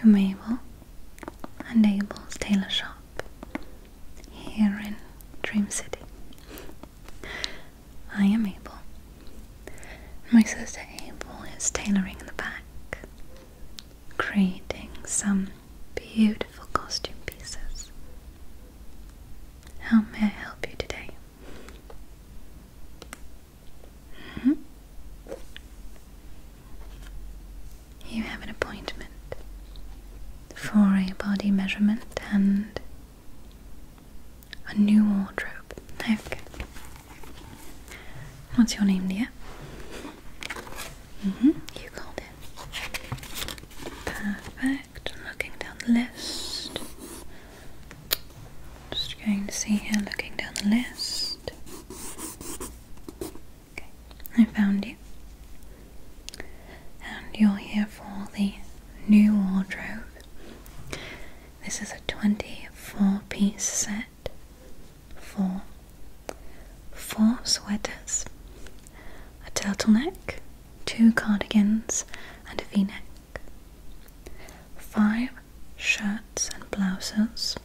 Mabel and Abel's tailor shop here in Dream City. I am Abel. My sister Abel is tailoring in the back, creating some beautiful costume pieces. How may I help you today? You have an appointment for a body measurement and a new wardrobe. Okay. What's your name, dear? You called in. Perfect. Looking down the list. Just going to see here, looking down the list. Okay, I found you. And you're here for the new wardrobe. This is a 24-piece set for 4 sweaters, a turtleneck, 2 cardigans and a v-neck, 5 shirts and blouses,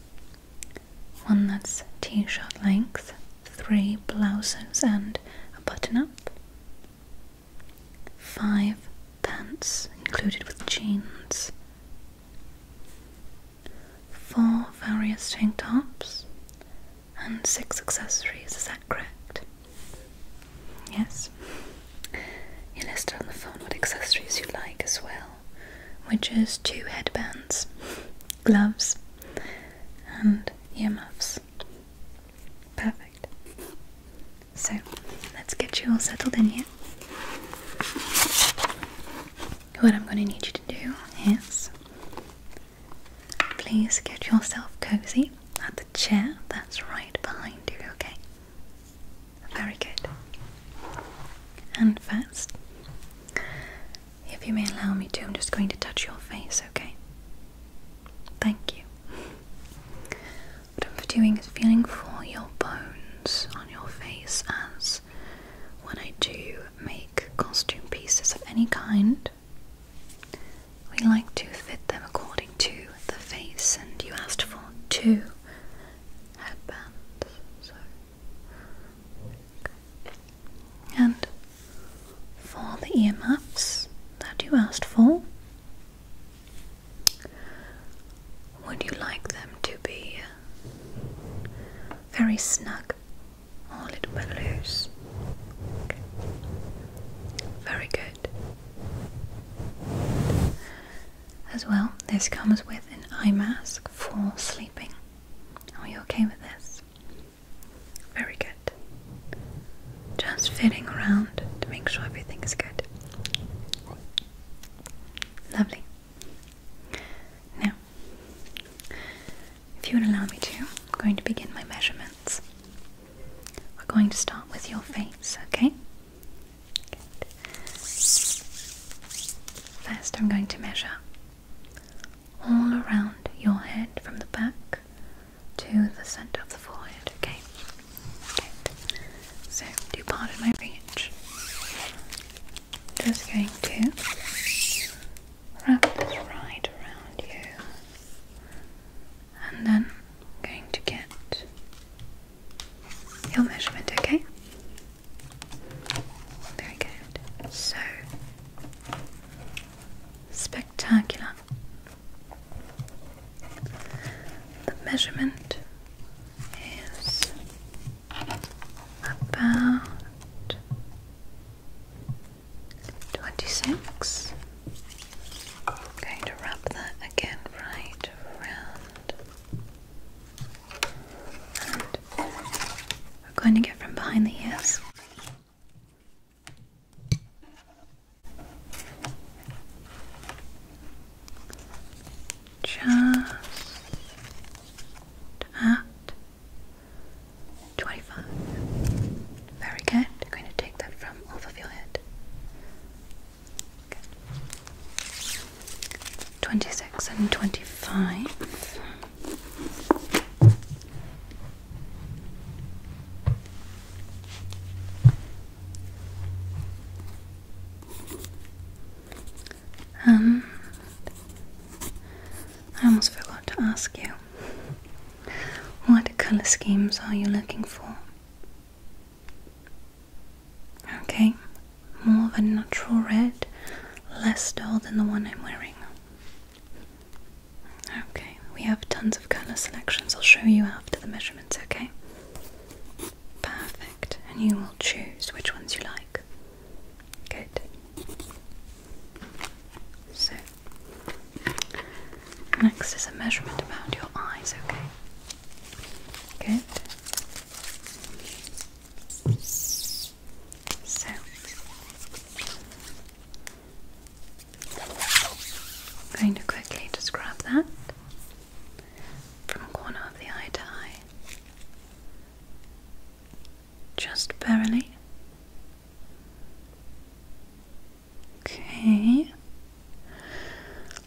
1 that's t-shirt length, 3 blouses and a button-up, 5 pants included with jeans, 4 various tank tops, and 6 accessories. Is that correct? Yes. You listed on the phone what accessories you'd like as well, which is 2 headbands, gloves, and earmuffs. Perfect. So, let's get you all settled in here. What I'm going to need you to do is please get yourself cozy at the chair that's right behind you, okay? Very good. And first, if you may allow me to, I'm just going to touch your face, okay? Thank you. What I'm doing is feeling for your bones on your face, as when I do make costume pieces of any kind, we like to fit them according to the face, and you asked for 2 headbands, so and for the earmuffs that you asked for, would you like them to be very snug or a little bit loose? Okay. Very good. As well, this comes with an eye mask for sleeping. Are you okay with this? Very good. Just fitting around to make sure everything is good. Lovely. Now, if you would allow me to, I'm going to begin my measurements. We're going to start with your face, okay? Good. First, I'm going to measure all around your head from the back to the center of the forehead, okay? Okay. So, do pardon my reach. Just going to wrap this right around you, and then I'm going to get your measurement, okay? Very good. So, spectacular. The measurement is about 26. I'm going to wrap that again right around. And we're going to get from behind the ears. Just at 25. Very good. I'm going to take that from off of your head. Good. 26 and 25. ask you, what colour schemes are you looking for? Okay, more of a natural red, less dull than the one I'm wearing. Okay, we have tons of colour selections. I'll show you after the measurements, okay? Perfect, and you will choose which ones you like. Good. So, next is a measurement about your eyes, okay? Good. So, I'm going to quickly just grab that from corner of the eye to eye. Just barely. Okay.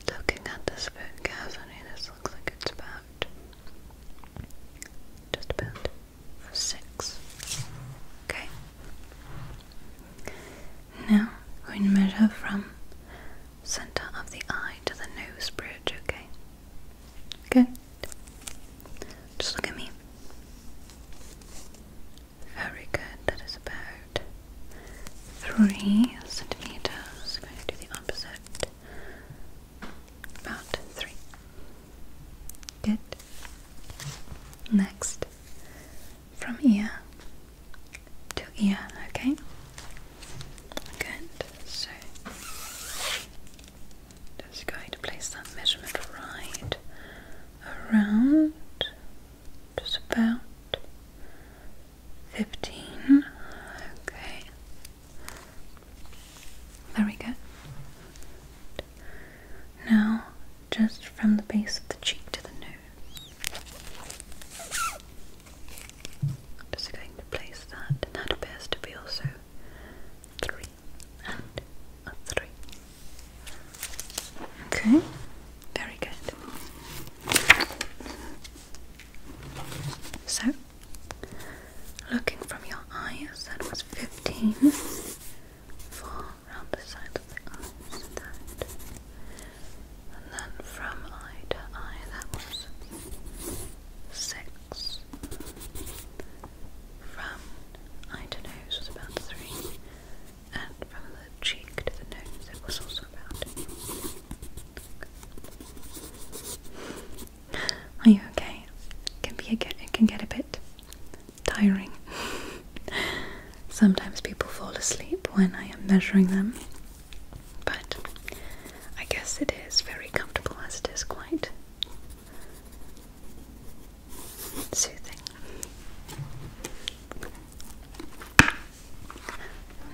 Looking at this bit carefully, this looks like it's about just about 6. Okay. Now I'm going to measure from center of the eye to the nose bridge, okay? Good. Just look at me. Very good. That is about 3 centimeters. I'm going to do the opposite. About 3. Good. Next, from ear to ear, okay? Good. So, just going to place that measurement right around just about 15. Okay. Very good. Now, just from the base of the cheek to the nose. Just going to place that, and that appears to be also 3 and a 3. Okay, very good. So, looking from your eyes, that was 15 for around the side of the eyes, that. And then from eye to eye, that was 6. From eye to nose was about 3, and from the cheek to the nose, it was also about. Are you okay? It can get a bit tiring. Sometimes people fall asleep when I am measuring them, but I guess it is very comfortable as it is quite soothing.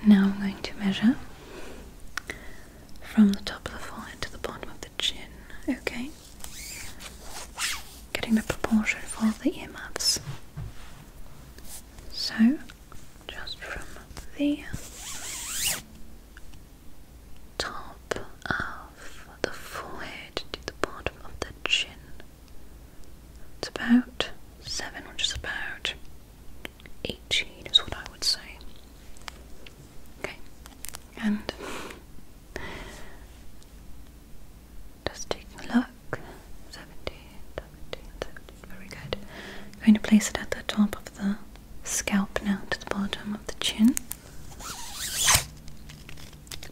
Now I'm going to measure from the top of the forehead to the bottom of the chin, okay? Getting the proportion for all the earmuffs. So, just from the top of the forehead to the bottom of the chin. It's about 7, which is about 18 is what I would say. Okay, and just taking a look. 17, very good. I'm going to place it at the top of the scalp now to the bottom of the chin.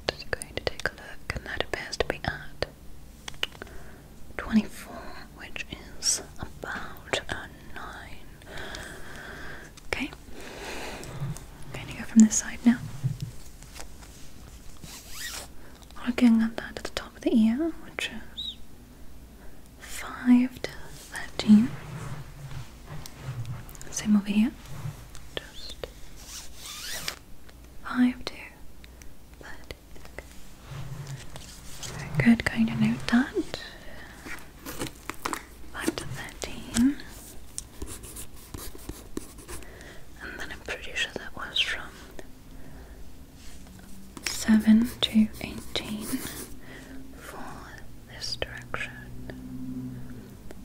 Just going to take a look, and that appears to be at 24, which is about a 9. Okay, I'm going to go from this side now. Looking at that at the top of the ear, which is 5 to 13. Same over here. Just 5 to 30. Very good, going to note that. 5 to 13. And then I'm pretty sure that was from 7 to 18 for this direction.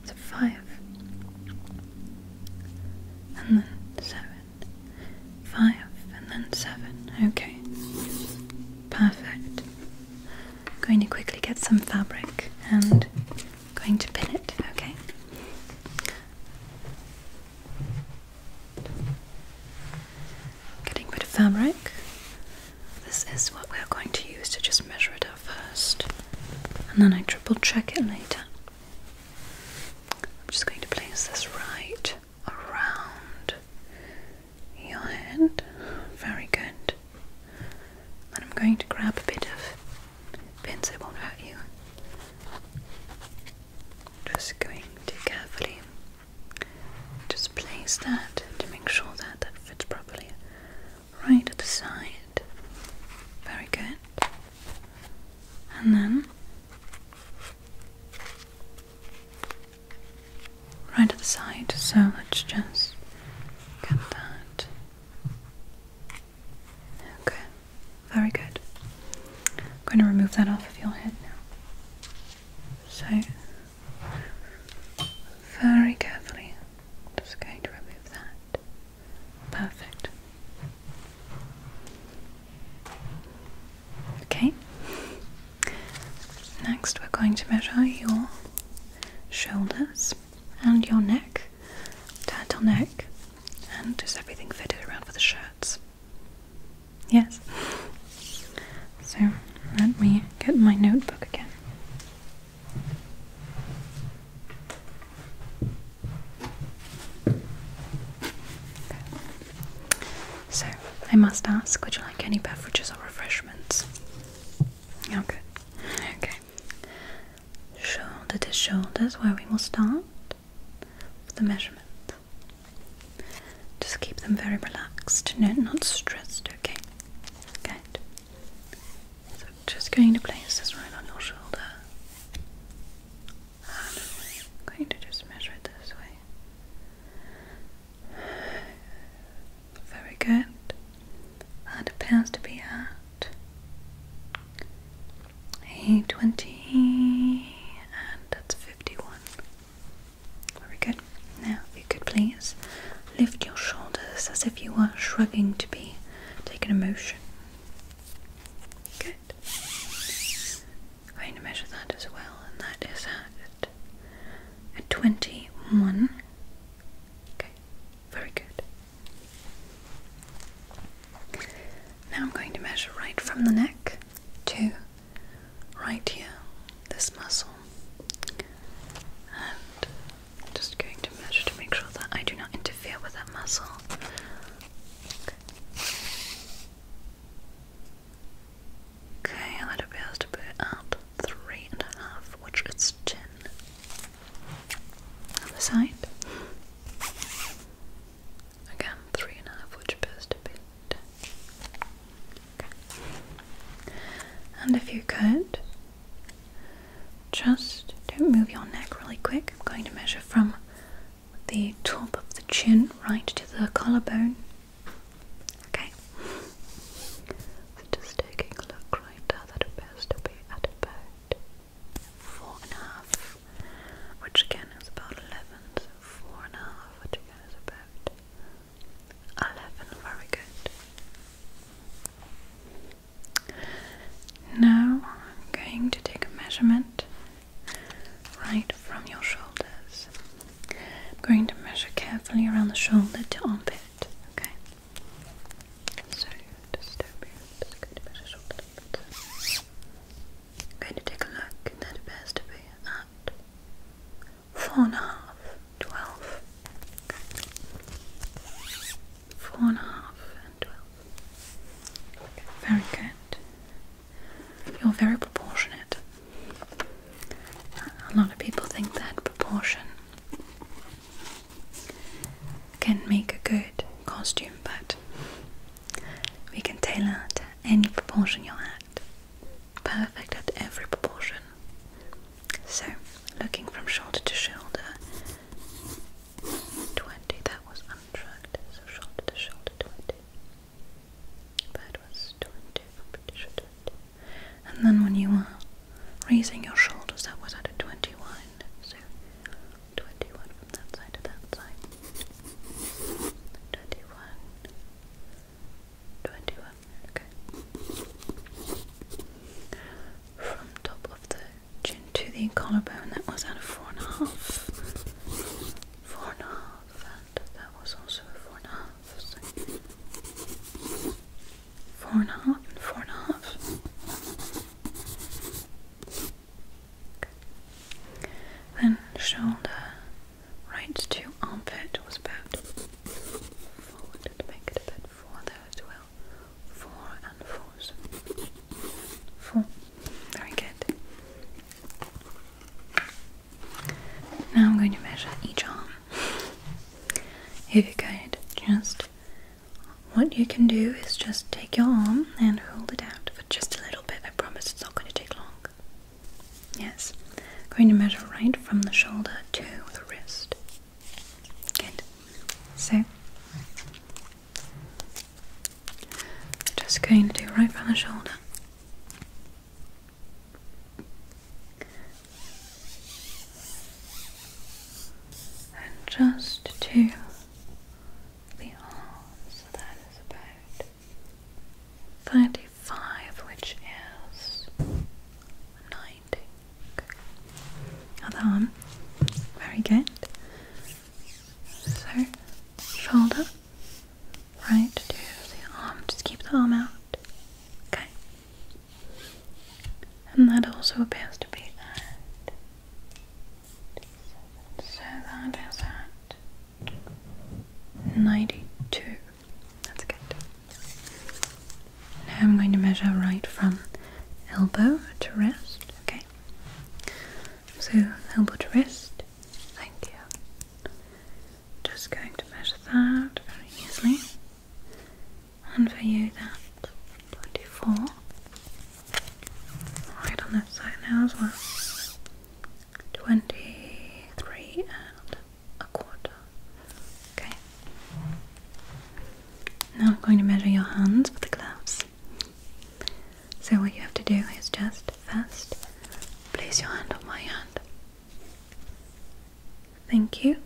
So 5. And then 7, 5, and then 7. Okay, perfect. Going to quickly get some fabric and going to pin it, okay? fabric. This is what we're going to use to just measure it out first, and then I triple check it later. I'm just going to place this right around your head. Very good. And I'm going to grab a bit of pins, it won't hurt you. Just going to carefully just place that to make sure that that fits properly right at the side. Very good. And then right at the side, so let's just get that. Okay, very good. I'm going to remove that off of your head now. So, very carefully, just going to remove that. Perfect. Okay. Next, we're going to measure your shoulders and your neck, turtleneck, and is everything fitted around for the shirts? Yes. So let me get my notebook again. Okay. So I must ask, would you like any beverages or refreshments? Oh, good. Okay. Shoulder to shoulders, where we will start with the measurement. Just keep them very relaxed, not stressed, okay? Good. So just going to place this right on your shoulder. And I'm going to just measure it this way. Very good. That appears to be at a 20, and that's 51. Very good. Now, if you could please lift your shoulders as if you were shrugging to be taken a motion. Good. I'm going to measure that as well, and that is at 21. Okay, very good. Now I'm going to measure right from the neck to right here, this muscle. And I'm just going to measure to make sure that I do not interfere with that muscle. Okay, that appears to be at 3.5, which is 10. On the side. Again, 3.5, which appears to be 10. Okay. And if you could, just don't move your neck really quick. I'm going to measure from the top of the chin right to the collarbone. Okay. So just taking a look right there, that appears to be at about 4.5, which again is about 11. So 4.5, which again is about 11. Very good. Now I'm going to take a measurement right from your shoulders. I'm going to measure carefully around the shoulder to armpit. Okay. So just don't move. Just going to measure shoulder to armpit. I'm going to take a look, and that appears to be at 4.5, 12. Okay. 4.5 and 12. Okay, very good. You're very proportionate. A lot of people think that proportion can make a good costume, but we can tailor to any proportion you're at. Perfect at every proportion. So, looking from shoulder to shoulder, 20, that was untracked, so shoulder to shoulder 20. That was 20, I'm pretty sure 20. And then when you were raising your shoulders, that was at a 21, so 21 from that side to that side. if you could just, what you can do is just take your arm and hold it out for just a little bit. I promise it's not going to take long. Yes, going to measure right from the shoulder to the wrist. Good. So, just going to do right from the shoulder. And just to the arm, so that is about 35, which is 90. Okay. Other arm, very good. So, shoulder, right to the arm, just keep the arm out. Okay. And that also appears to be that. So that is at 92. That's good. Now I'm going to measure right from elbow to wrist. Okay. So elbow to wrist. Thank you. Just going to measure that very easily. And for you, that's 24. Right on that side now as well. 23 and a quarter. Okay. Now I'm going to measure your hands with the gloves. So what you have to do is just first place your hand on my hand. Thank you.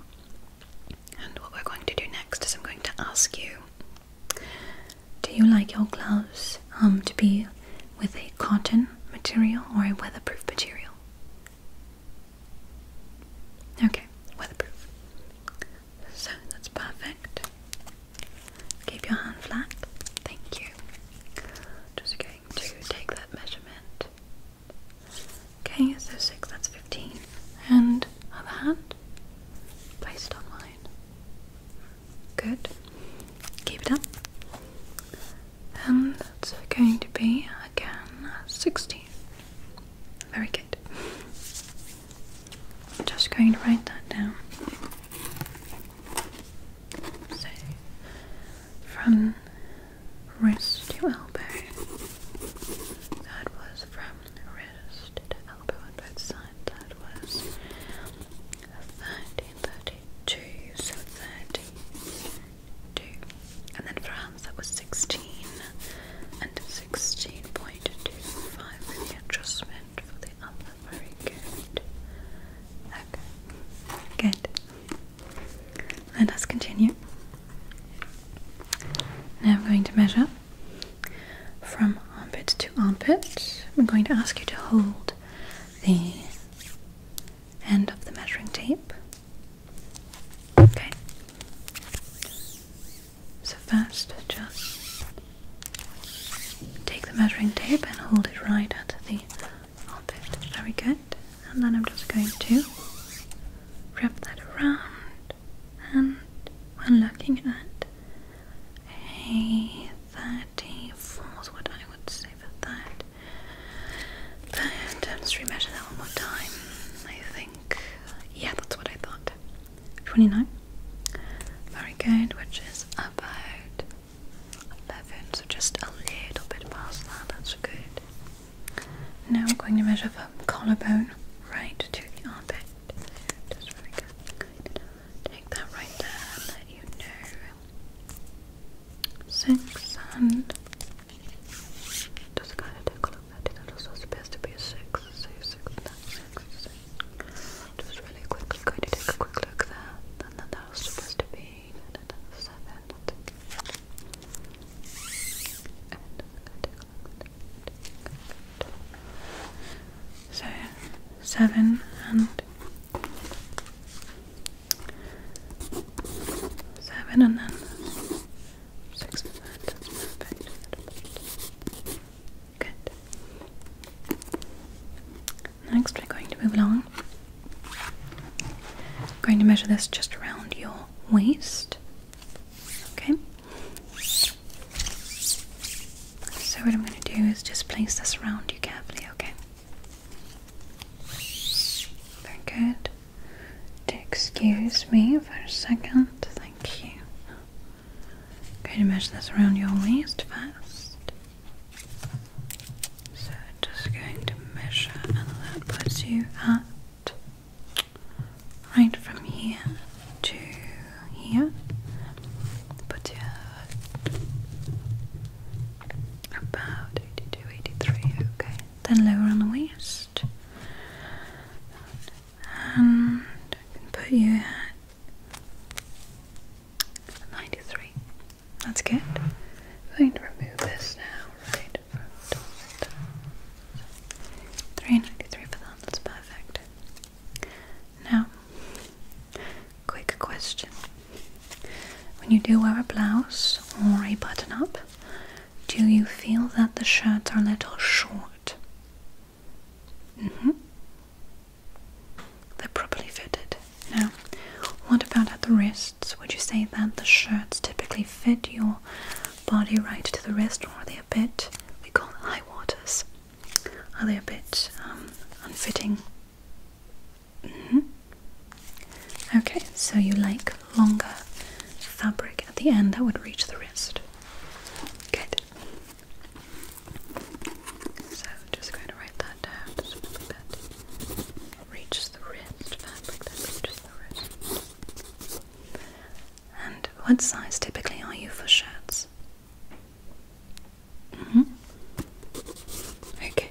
And what we're going to do next is I'm going to ask you, do you like your gloves to be with a cotton material or a weatherproof material? Okay, weatherproof. So that's perfect. Keep your hand flat. Thank you. Just going to take that measurement. Okay, so 6, that's 15. And other hand, placed on mine. Good. Keep it up. And that's going to be, again, 16. Very good. Just going to write that down. So, from wrist to elbow. That was from wrist to elbow on both sides. That was 30, 32, so 32. And then for hands that was 16 and 16.25 with the adjustment for the other. Very good. Okay. Good. Let us continue. Now I'm going to measure from armpit to armpit. I'm going to ask you to hold the end of the measuring tape. Okay. So first, just take the measuring tape and hold it right at the armpit. Very good. And then I'm just going to wrap that around, and when looking at a 34 is what I would say for that. But let's remeasure that one more time. I think, yeah, that's what I thought. 29. Very good, which is about 11, so just a little bit past that. That's good. Now I'm going to measure from collarbone right to the armpit. Just very good. Take that right there and let you know. 6 and just kind of take a look at it. That also supposed to be a 6. So 6 and that 6. Just really quickly going to take a quick look there. And then that was supposed to be 7. So 7 and 7 and then 6 and that. That's perfect. Good. Next we're going to move along. I'm going to measure this just around your waist. Okay. So what I'm going to do is just place this around you carefully, okay? Very good. Excuse me for a second. Thank you. going to measure this around your waist first. So just going to measure, and that puts you at right from here to here. Put you at about 82, 83, okay. Then lower on the waist. And I can put you at 93. That's good. I'm going to remove this now, right from top of that. 393 for that, that's perfect. Now, quick question. When you do wear a blouse or a button-up, do you feel that the shirts are a little short? They're properly fitted. Now, what about at the wrists? Would you say that the shirts typically fit your body right to the wrist, or are they a bit, we call it high waters? Are they a bit unfitting? Okay, so you like longer fabric at the end that would reach the wrist. Good. So just going to write that down. Just like that. Reaches the wrist. Fabric that reaches the wrist. And what size typically are you for shirts? Okay.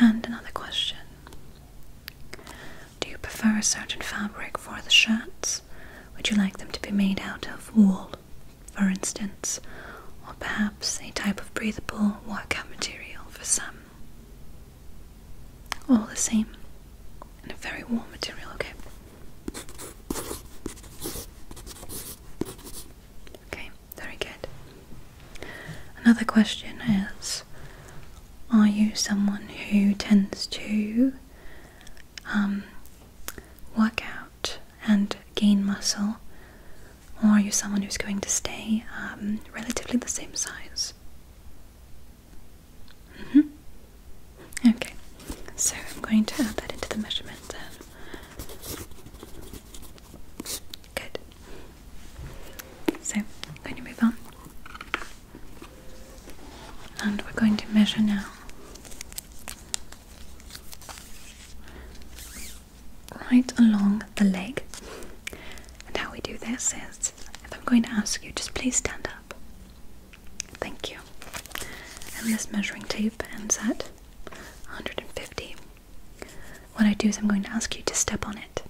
And another question. Do you prefer a certain fabric for the shirts? Would you like them to be made out of wool, for instance, or perhaps a type of breathable workout material for some? All the same, and a very warm material, okay? Okay, very good. Another question is, are you someone who tends to work out and gain muscle, or are you someone who's going to stay relatively the same size? Okay, so I'm going to add that into the measurement then. Good. So I'm going to move on, and we're going to measure now right along the leg. And how we do this is, if I'm going to ask you, just please stand up. Thank you. And this measuring tape ends at 150. What I do is I'm going to ask you to step on it.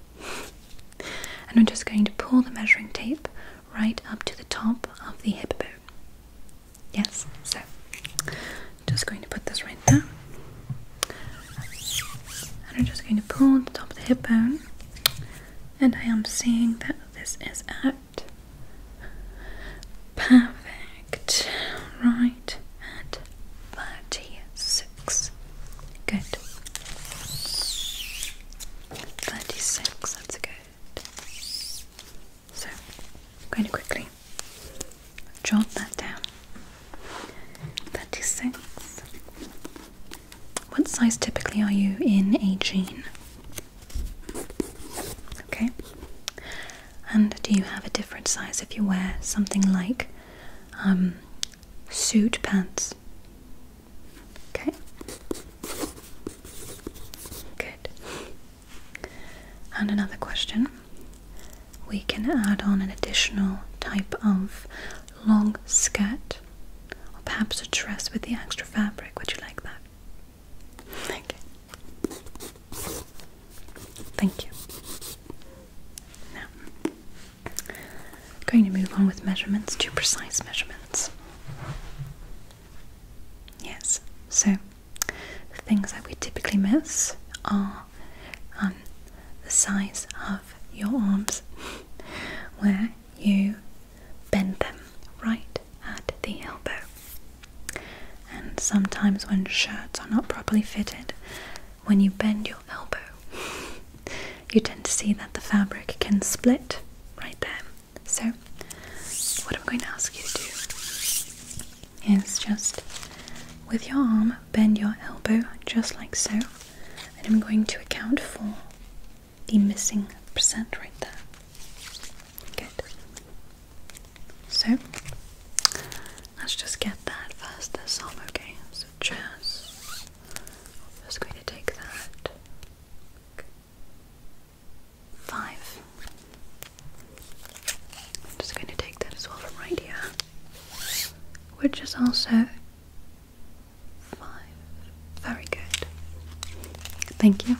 And I'm just going to pull the measuring tape right up to the top of the hip bone. Yes, so just going to put this right there. And I'm just going to pull the top of the hip bone, and I am seeing that this is at perfect, right at 36. Good. 36, that's good. So I'm going to quickly jot that down. 36. What size typically are you in a jean? Okay. And do you have a different size if you wear something like suit pants? Okay. Good. And another question. We can add on an additional type of long skirt, or perhaps a dress with the extra fabric. Would you like that? Okay. Thank you. Now, I'm going to move on with measurements to precise measurements. Yes, so the things that we typically miss are the size of your arms, where you bend them right at the elbow. And sometimes when shirts are not properly fitted, when you bend your elbow, you tend to see that the fabric can split right there. So what I'm going to ask you to do is just, with your arm, bend your elbow just like so, and I'm going to account for the missing percent right there. Good. So let's just get that first this on, okay? So just going to take that. 5. I'm just going to take that as well from right here, which is also 5. Very good. Thank you.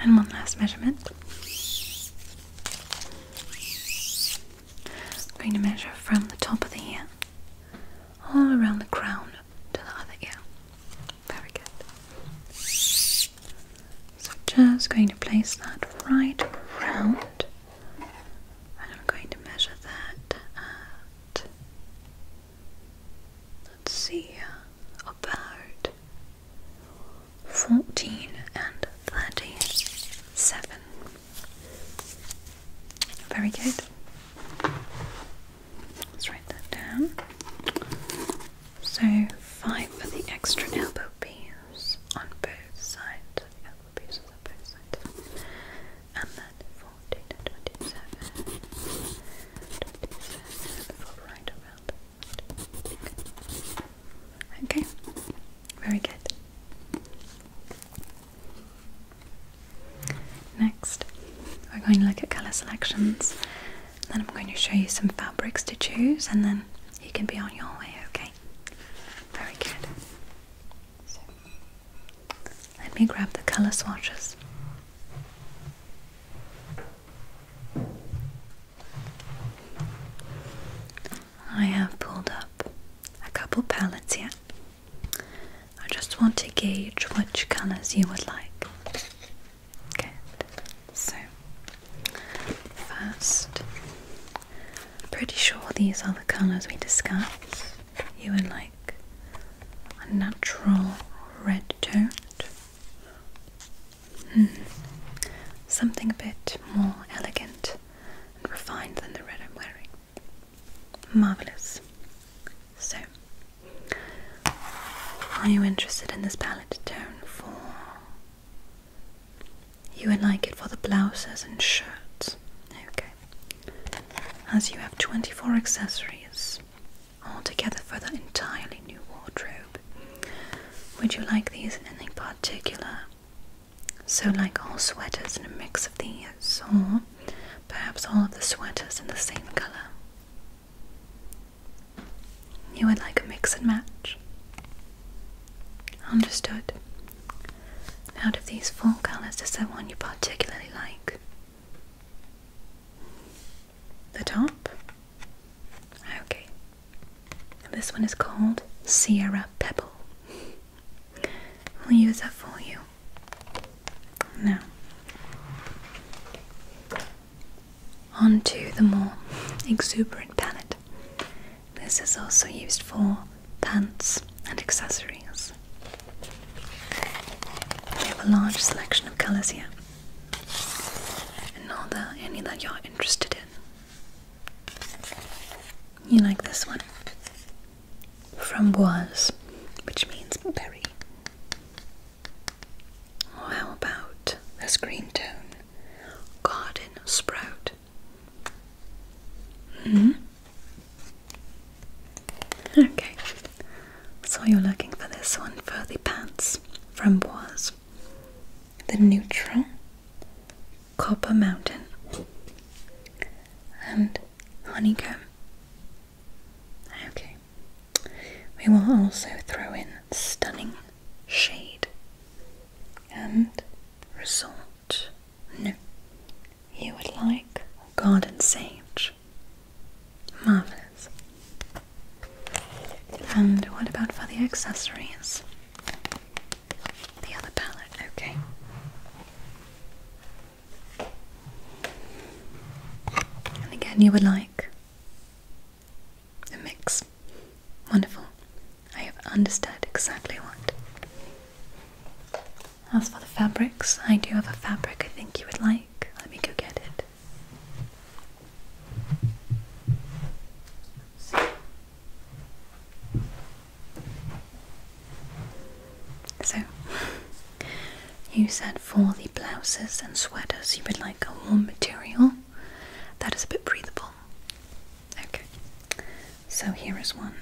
And one last measurement. I'm going to measure from the top of the ear all around the crown to the other ear. Very good. So just going to place that right around, and I'm going to measure that at, let's see, about 14 and 37. Very good. Let's write that down. So 5 for the extra elbow piece on both sides. The elbow pieces on both sides. And then 14 and 27. 27 for right around. Okay. Very good. Next, we're going to look at colour selections. Then I'm going to show you some fabrics to choose, and then you can be on your way, okay? Very good. So, let me grab the colour swatches. I have pulled up a couple palettes here. I just want to gauge which colours you would like. Good. So, first, pretty sure these are the colours we discussed. You would like a natural red toned. Something a bit more elegant and refined than the red I'm wearing. Marvellous. So, are you interested in this palette tone for... You would like it for the blouses and shirts. Okay. As you have 24 accessories altogether for the entirely new wardrobe, would you like these in any particular? So like all sweaters in a mix of these, or perhaps all of the sweaters in the same colour? You would like a mix and match? Understood. Out of these 4 colours, is there one you particularly like? The top? Okay. This one is called Sierra Pebble. We'll use that for you. Now, on to the more exuberant palette. This is also used for pants and accessories. We have a large selection of colours here, and are there any that you're interested in? You like this one? Framboise, which means berry. Or how about this green tone? Garden sprout. Okay, so you're looking for this one for the pants. Framboise. The neutral Copper Mountain and honeycomb. Okay, we will also throw in stunning shade and resort. No, you would like garden sage. Marvellous. And what about for the accessories? The other palette, okay. And again, you would like a mix. Wonderful. I have understood exactly what. As for the fabrics, I do have a fabric I think you would like. Let me go get it. So, you said for the blouses and sweaters you would like a warm material that is a bit breathable. choose one.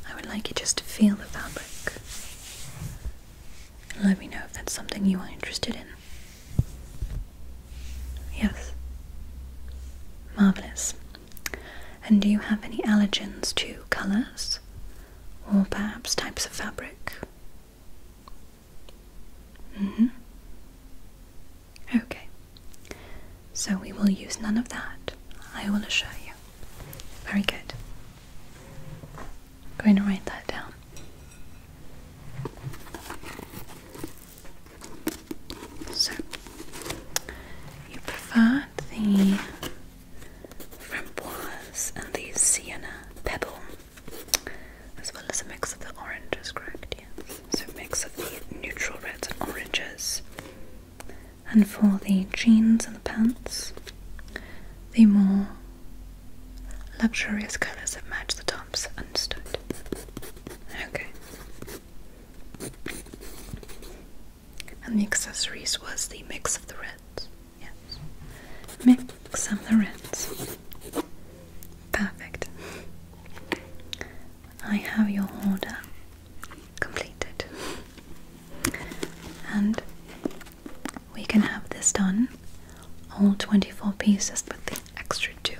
I would like you just to feel the fabric. Let me know if that's something you are interested in. Yes. Marvelous. And do you have any allergens to colours? Or perhaps types of fabric? Okay. So we will use none of that, I will assure you. Very good. I'm going to write that down. So, you prefer the framboise and the sienna pebble, as well as a mix of the oranges, correct? Yes. So a mix of the neutral reds and oranges. And for the jeans and the pants, the more luxurious colours that match the tops. Understood. Okay. And the accessories was the mix of the reds. Yes. Mix of the reds. Perfect. I have your order completed. And we can have this done, all 24 pieces with the extra 2,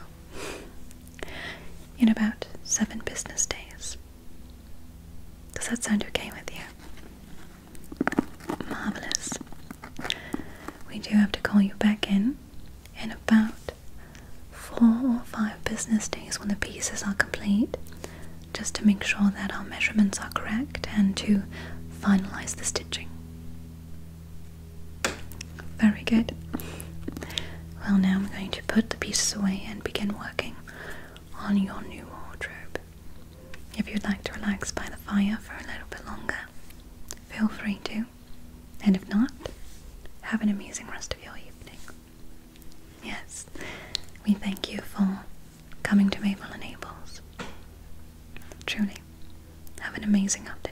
in about 7 business days. Does that sound okay with you? Marvelous. We do have to call you back in about 4 or 5 business days when the pieces are complete, just to make sure that our measurements are correct and to finalize the stitching. Very good. Well, now I'm going to put the pieces away and begin working on your new wardrobe. If you'd like to relax by the fire for a little bit longer, feel free to. And if not, have an amazing rest of your evening. Yes, we thank you for coming to Maple and Abel's. Truly, have an amazing afternoon.